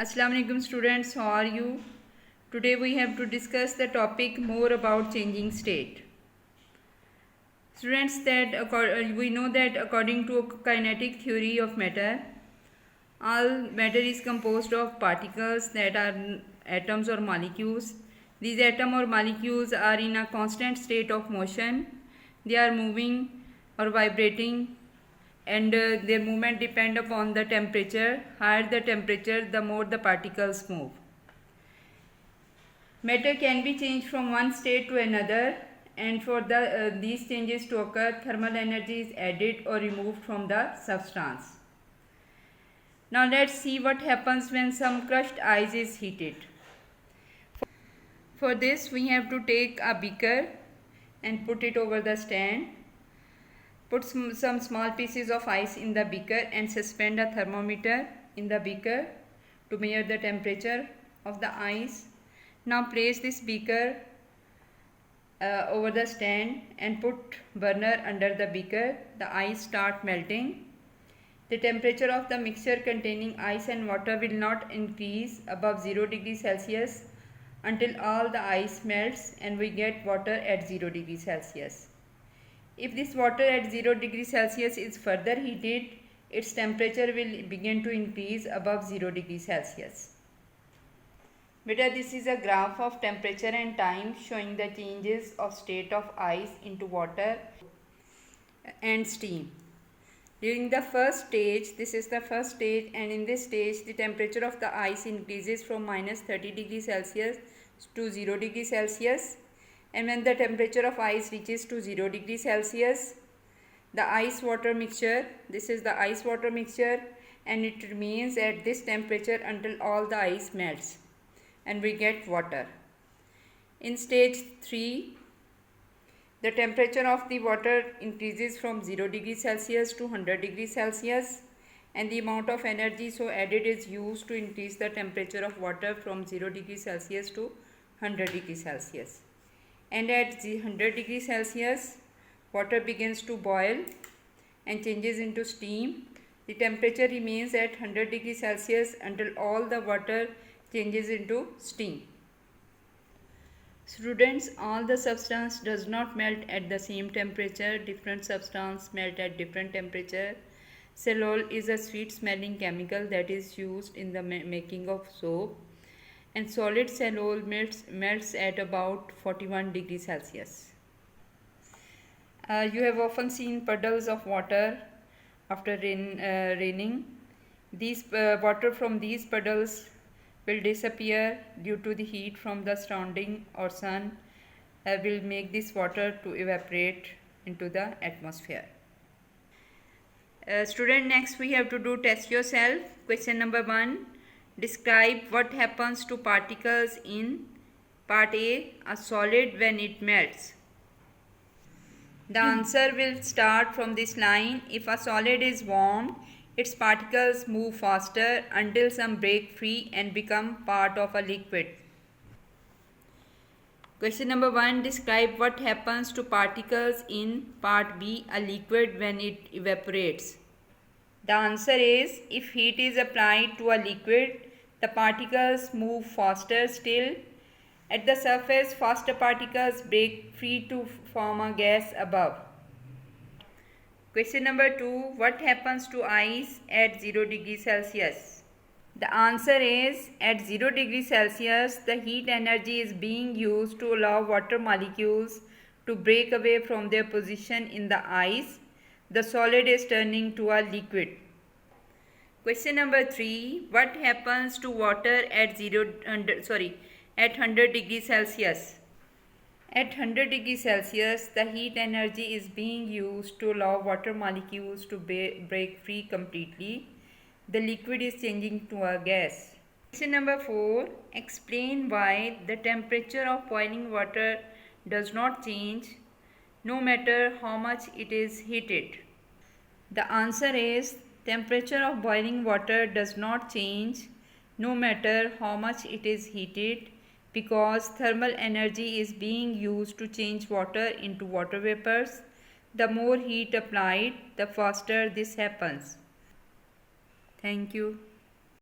Assalamu alaikum students, how are you? Today we have to discuss the topic more about changing state. Students, we know that according to kinetic theory of matter, all matter is composed of particles that are atoms or molecules. These atoms or molecules are in a constant state of motion. They are moving or vibrating, and their movement depend upon the temperature. Higher the temperature, the more the particles move. Matter can be changed from one state to another, and for these changes to occur, thermal energy is added or removed from the substance. Now let's see what happens when some crushed ice is heated. For this we have to take a beaker and put it over the stand. Put some small pieces of ice in the beaker and suspend a thermometer in the beaker to measure the temperature of the ice. Now place this beaker over the stand and put burner under the beaker. The ice start melting. The temperature of the mixture containing ice and water will not increase above 0 degrees Celsius until all the ice melts and we get water at 0 degrees Celsius. If this water at 0 degrees Celsius is further heated, its temperature will begin to increase above 0 degrees Celsius. Beta, this is a graph of temperature and time showing the changes of state of ice into water and steam. During the first stage, this is the first stage, and in this stage the temperature of the ice increases from minus 30 degrees Celsius to 0 degrees Celsius. And when the temperature of ice reaches to 0 degrees Celsius, the ice water mixture, this is the ice water mixture, and it remains at this temperature until all the ice melts and we get water. In stage 3, the temperature of the water increases from 0 degrees Celsius to 100 degrees Celsius, and the amount of energy so added is used to increase the temperature of water from 0 degrees Celsius to 100 degrees Celsius. And at 100 degrees Celsius, water begins to boil and changes into steam. The temperature remains at 100 degrees Celsius until all the water changes into steam. Students, all the substance does not melt at the same temperature. Different substance melt at different temperature. Cellulose is a sweet smelling chemical that is used in the making of soap, and solid cellulose melts at about 41 degrees Celsius. You have often seen puddles of water after raining. These water from these puddles will disappear due to the heat from the surrounding or sun will make this water to evaporate into the atmosphere. Student, next we have to do test yourself. Question number 1. Describe what happens to particles in part A solid when it melts. The answer will start from this line. If a solid is warm, its particles move faster until some break free and become part of a liquid. Question number 1. Describe what happens to particles in part B, a liquid, when it evaporates. The answer is, if heat is applied to a liquid, the particles move faster still. At the surface, faster particles break free to form a gas above. Question number 2. What happens to ice at 0 degrees Celsius? The answer is, at 0 degrees Celsius, the heat energy is being used to allow water molecules to break away from their position in the ice. The solid is turning to a liquid. Question number 3. What happens to water at 100 degrees Celsius? At 100 degrees Celsius, the heat energy is being used to allow water molecules to break free completely. The liquid is changing to a gas. Question number 4. Explain why the temperature of boiling water does not change no matter how much it is heated. The answer is, temperature of boiling water does not change no matter how much it is heated, because thermal energy is being used to change water into water vapors. The more heat applied, the faster this happens. Thank you.